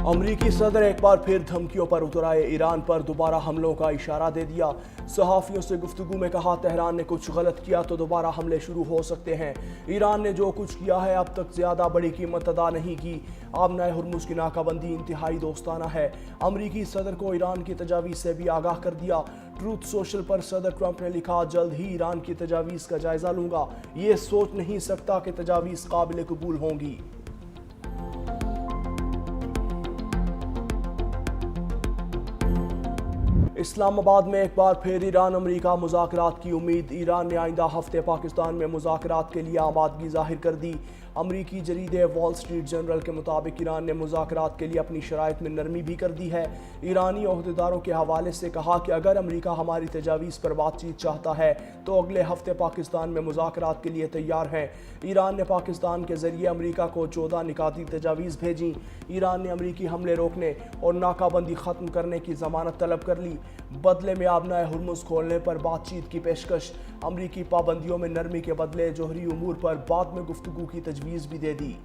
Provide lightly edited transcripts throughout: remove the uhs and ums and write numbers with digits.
अमरीकी सदर एक बार फिर धमकियों पर उतर आए। ईरान पर दोबारा हमलों का इशारा दे दिया। सहाफ़ियों से गुफ्तगू में कहा, तेहरान ने कुछ गलत किया तो दोबारा हमले शुरू हो सकते हैं। ईरान ने जो कुछ किया है अब तक ज़्यादा बड़ी कीमत अदा नहीं की। आबनाए हुर्मुज़ की नाकाबंदी इंतहाई दोस्ताना है। अमरीकी सदर को ईरान की तजावीज़ से भी आगाह कर दिया। ट्रूथ सोशल पर सदर ट्रंप ने लिखा, जल्द ही ईरान की तजावीज़ का जायज़ा लूँगा। ये सोच नहीं सकता कि तजावीज़ काबिल कबूल होंगी। इस्लामाबाद में एक बार फिर ईरान अमरीका मुज़ाकरात की उम्मीद। ईरान ने आइंदा हफ्ते पाकिस्तान में मुज़ाकरात के लिए आमादगी जाहिर कर दी। अमरीकी जरीदे वॉल स्ट्रीट जर्नल के मुताबिक ईरान ने मुज़ाकरात के लिए अपनी शराइत में नरमी भी कर दी है। ईरानी ओहदेदारों के हवाले से कहा कि अगर अमरीका हमारी तजावीज़ पर बातचीत चाहता है तो अगले हफ्ते पाकिस्तान में मुज़ाकरात के लिए तैयार हैं। ईरान ने पाकिस्तान के ज़रिए अमरीका को 14 निकाती तजावीज़ भेजीं। ईरान ने अमरीकी हमले रोकने और नाकाबंदी ख़त्म करने की ज़मानत तलब कर ली। बदले में आबनाए हुर्मुज़ खोलने पर बातचीत की पेशकश। अमरीकी पाबंदियों में नरमी के बदले जोहरी उमूर पर बाद में गुफ्तगू की तजवीज़ भी दे दी।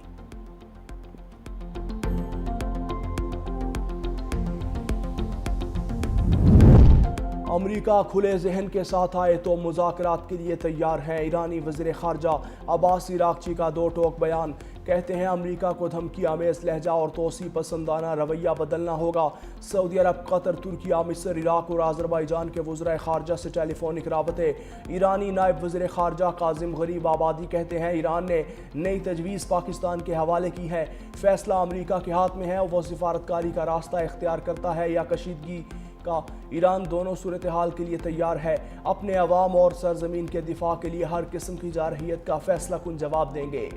अमरीका खुले जहन के साथ आए तो मुज़ाकरात के लिए तैयार है। ईरानी वज़ीर ख़ारजा अब्बास इराक़ची का दो टोक बयान। कहते हैं अमरीका को धमकी आमेज़ लहजा और तोसी पसंदाना रवैया बदलना होगा। सऊदी अरब, कतर, तुर्किया, मिस्र, इराक़ और आज़रबाईजान के वज़राए ख़ारजा से टेलीफोनिक राबते। ईरानी नायब वज़ीर ख़ारजा काज़िम गरीब आबादी कहते हैं ईरान ने नई तजवीज़ पाकिस्तान के हवाले की है। फ़ैसला अमरीका के हाथ में है। वो सिफारतकारी का रास्ता इख्तियार करता है या कशीदगी का। ईरान दोनों सूरत हाल के लिए तैयार है। अपने अवाम और सरजमीन के दिफा के लिए हर किस्म की जारहियत का फैसला कुन जवाब देंगे।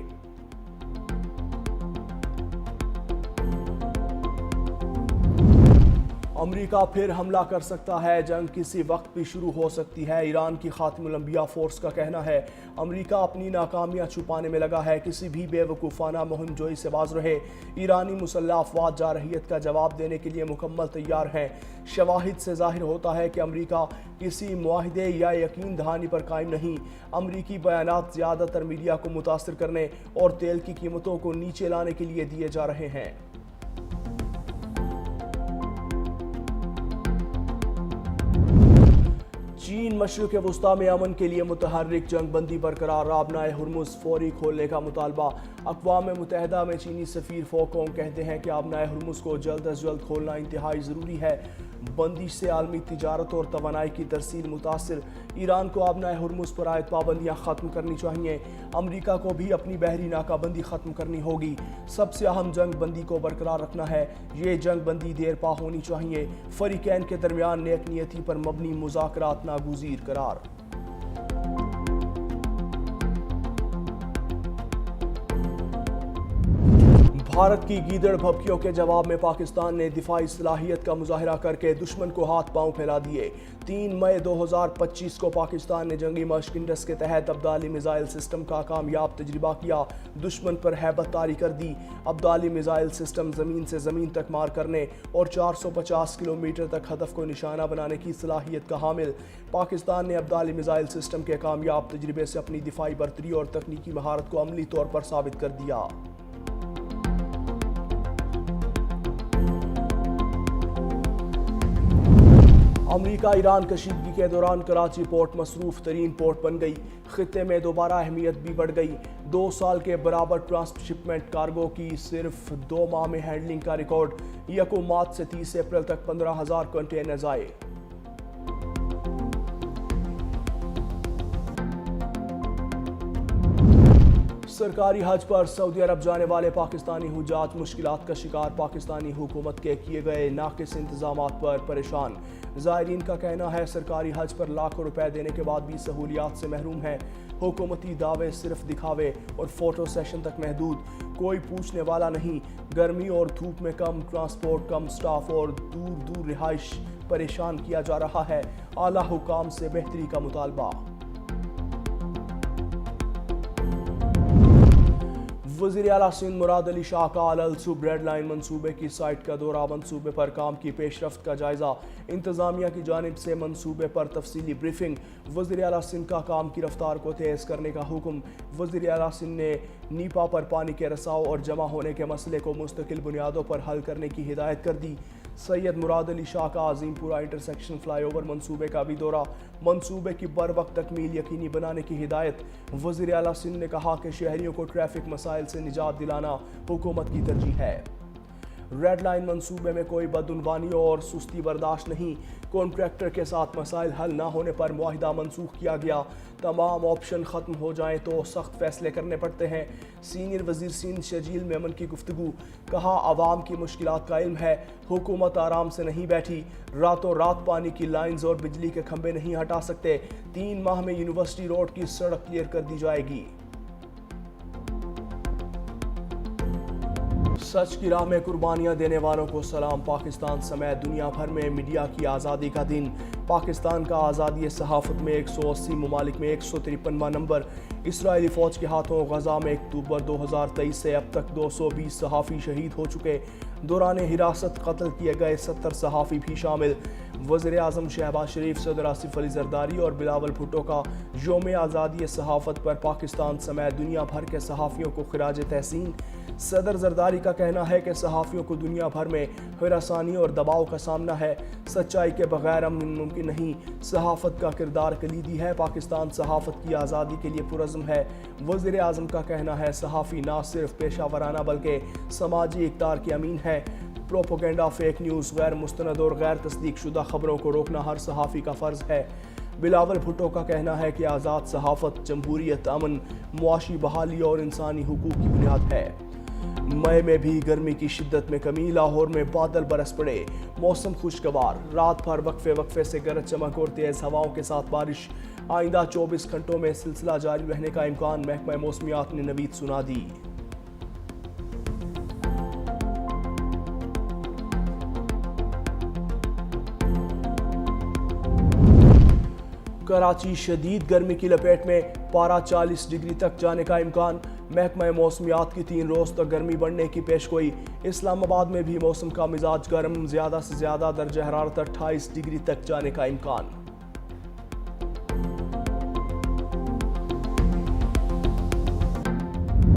अमरीका फिर हमला कर सकता है। जंग किसी वक्त भी शुरू हो सकती है। ईरान की खातिमुल अंबिया फोर्स का कहना है अमरीका अपनी नाकामियां छुपाने में लगा है। किसी भी बेवकूफ़ाना मुहिम जोई से बाज रहे। ईरानी मुसल्लह अफवाज जारहियत का जवाब देने के लिए मुकम्मल तैयार हैं। शवाहिद से जाहिर होता है कि अमरीका किसी मुआहिदे या यकीन दहानी पर कायम नहीं। अमरीकी बयानात ज़्यादातर मीडिया को मुतासर करने और तेल की कीमतों को नीचे लाने के लिए दिए जा रहे हैं। चीन मशरिक़ वुस्ता में अमन के लिए मुतहर्रिक, जंग बंदी बरकरार। आबनाए हुर्मुज़ फौरी खोलने का मुतालबा। अक़वाम मुत्तहिदा में चीनी सफ़ीर फोकोंग कहते हैं कि आबनाए हुर्मुज़ को जल्द अज जल्द खोलना इंतहाई ज़रूरी है। बंदिश से आलमी तिजारत और तवानाई की तरसील मुतासिर। ईरान को आबनाए हुर्मुज़ पर आयद पाबंदियाँ ख़त्म करनी चाहिए। अमरीका को भी अपनी बहरी नाकाबंदी ख़त्म करनी होगी। सबसे अहम जंग बंदी को बरकरार रखना है। ये जंग बंदी देर पा होनी चाहिए। फ़रीक़ैन के दरमियान नेक नियति पर मबनी मुज़ाकरात नागुज़ीर करार। भारत की गीदड़ भभकियों के जवाब में पाकिस्तान ने दिफाई सलाहियत का मुजाहरा करके दुश्मन को हाथ पांव फैला दिए। 3 मई 2025 को पाकिस्तान ने जंगी मशक़ इंडस के तहत अब्दाली मिसाइल सिस्टम का कामयाब तजर्बा किया। दुश्मन पर हैबत तारी कर दी। अब्दाली मिसाइल सिस्टम ज़मीन से ज़मीन तक मार करने और 450 किलोमीटर तक हदफ को निशाना बनाने की सलाहियत का हामिल। पाकिस्तान ने अब्दाली मिसाइल सिस्टम के कामयाब तजर्बे से अपनी दिफाई बर्तरी और तकनीकी महारत को अमली तौर पर साबित कर दिया। अमरीका ईरान कशीदगी के दौरान कराची पोर्ट मसरूफ़ तरीन पोर्ट बन गई। खित्ते में दोबारा अहमियत भी बढ़ गई। 2 साल के बराबर ट्रांसशिपमेंट कार्गो की सिर्फ 2 माह में हैंडलिंग का रिकॉर्ड। यकम मार्च से 30 अप्रैल तक 15,000 कंटेनर्स आए। सरकारी हज पर सऊदी अरब जाने वाले पाकिस्तानी हुज्जाज मुश्किलात का शिकार। पाकिस्तानी हुकूमत के किए गए नाकिस इंतजामात पर परेशान। ज़ायरीन का कहना है सरकारी हज पर लाखों रुपए देने के बाद भी सहूलियात से महरूम है। हुकूमती दावे सिर्फ दिखावे और फोटो सेशन तक महदूद। कोई पूछने वाला नहीं। गर्मी और धूप में कम ट्रांसपोर्ट, कम स्टाफ और दूर दूर रिहाइश परेशान किया जा रहा है। आला हुकाम से बेहतरी का मुतालबा। वज़ीर आला सिंध मुराद अली शाह का अल सूब रेड लाइन मंसूबे की साइट का दौरा, मंसूबे पर काम की पेशरफ्त का जायजा, इंतजामिया की जानिब से मंसूबे पर तफसीली ब्रीफिंग, वज़ीर आला सिंध का काम की रफ्तार को तेज़ करने का हुक्म। वज़ीर आला सिंध ने नीपा पर पानी के रसाव और जमा होने के मसले को मुस्तकिल बुनियादों पर हल करने की हिदायत कर दी। सैयद मुराद अली शाह का अजीमपुरा इंटरसेक्शन फ्लाईओवर मंसूबे का भी दौरा, मंसूबे की बर वक्त तकमील यकीनी बनाने की हिदायत। वज़ीर आला सिंध ने कहा कि शहरियों को ट्रैफिक मसाइल से निजात दिलाना हुकूमत की तरजीह है। रेड लाइन मंसूबे में कोई बदउनवानी और सुस्ती बर्दाश्त नहीं, कॉन्ट्रैक्टर के साथ मसाइल हल न होने पर मुआहिदा मनसूख किया गया, तमाम ऑप्शन ख़त्म हो जाएं तो सख्त फैसले करने पड़ते हैं। सीनियर वज़ीर सिंध शजील मेमन की गुफ्तगू, कहा आवाम की मुश्किलात का इल्म है, हुकूमत आराम से नहीं बैठी, रातों रात पानी की लाइन्स और बिजली के खंभे नहीं हटा सकते, 3 माह में यूनिवर्सिटी रोड की सड़क क्लियर कर दी जाएगी। सच की राह में कुर्बानियां देने वालों को सलाम, पाकिस्तान समेत दुनिया भर में मीडिया की आज़ादी का दिन। पाकिस्तान का आज़ादी सहाफ़त में 180 ममालिक में 153वां नंबर। इसराइली फ़ौज के हाथों गज़ा में अक्टूबर 2023 से अब तक 220 सहाफ़ी शहीद हो चुके, दौरान हिरासत कत्ल किए गए 70 सहाफ़ी भी शामिल। वज़ीर आज़म शहबाज शरीफ, सदर आसिफ अली ज़रदारी और बिलावल भुट्टो का यौम आज़ादी सहाफ़त पर पाकिस्तान समेत दुनिया भर के सहाफ़ियों को खिराज तहसीन। सदर ज़रदारी का कहना है कि सहाफ़ियों को दुनिया भर में हरासानी और दबाव का सामना है, सच्चाई के बगैर अमन मुमकिन नहीं, सहाफ़त का किरदार कलीदी है, पाकिस्तान सहाफ़त की आज़ादी के लिए पुरज़्म है। वज़ीर आज़म का कहना है सहाफ़ी ना सिर्फ पेशा वराना बल्कि समाजी इक़्तिदार के अमीन है। प्रोपोगेंडा, फेक न्यूज़, गैर मुस्तनद और गैर तस्दीक शुदा खबरों को रोकना हर सहाफ़ी का फ़र्ज़ है। बिलावल भुट्टो का कहना है कि आज़ाद सहाफ़त जमहूरियत, अमन, मुआशी बहाली और इंसानी हुकूक की बुनियाद है। मई में भी गर्मी की शिद्दत में कमी, लाहौर में बादल बरस पड़े, मौसम खुशगवार, रात भर वक्फे वक्फे से गरज चमक और तेज़ हवाओं के साथ बारिश। आइंदा 24 घंटों में सिलसिला जारी रहने का इम्कान, महकमा मौसमियात ने नवीद सुना दी। कराची शदीद गर्मी की लपेट में, पारा 40 डिग्री तक जाने का इम्कान, महकमा मौसमियात की 3 रोज़ तक गर्मी बढ़ने की पेशगोई। इस्लामाबाद में भी मौसम का मिजाज गर्म, ज़्यादा से ज़्यादा दर्जा हरारत 28 डिग्री तक जाने का इम्कान।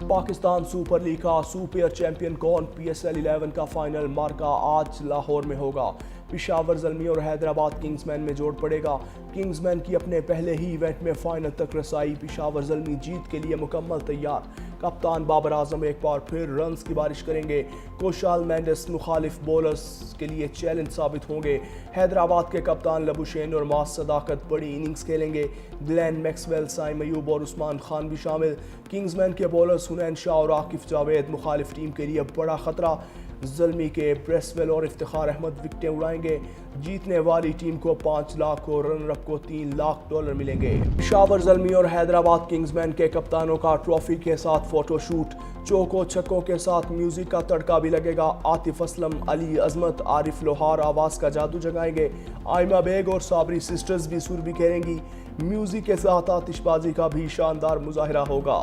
पाकिस्तान सुपर लीग का सुपर चैंपियन कौन, PSL 11 का फाइनल मार्का आज लाहौर में होगा। पेशावर ज़ल्मी और हैदराबाद किंग्समैन में जोड़ पड़ेगा। किंग्समैन की अपने पहले ही इवेंट में फाइनल तक रसाई, पेशावर ज़ल्मी जीत के लिए मुकम्मल तैयार। कप्तान बाबर आजम एक बार फिर रन्स की बारिश करेंगे। कोशाल मेंडिस मुखालिफ बॉलर्स के लिए चैलेंज साबित होंगे। हैदराबाद के कप्तान लबुशेन और मास सदाकत बड़ी इनिंग्स खेलेंगे। ग्लेन मैक्सवेल, साइम अयूब और उस्मान खान भी शामिल। किंग्समैन के बॉलर्स हुनैन शाह और आकिफ जावेद मुखालिफ टीम के लिए बड़ा खतरा। ज़ल्मी के ब्रेसवेल और इफ्तिखार अहमद विकेटें उड़ाएंगे। जीतने वाली टीम को 5 लाख और रनर-अप को $3 लाख मिलेंगे। पेशावर ज़ल्मी और हैदराबाद किंग्समैन के कप्तानों का ट्रॉफी के साथ फोटोशूट, चौकों छक्कों के साथ म्यूजिक का तड़का भी लगेगा। आतिफ असलम, अली अजमत, आरिफ लोहार आवाज़ का जादू जगाएंगे। आयमा बेग और साबरी सिस्टर्स भी सुर बिखेरेंगी। म्यूजिक के साथ आतिशबाजी का भी शानदार मुजाहिरा होगा।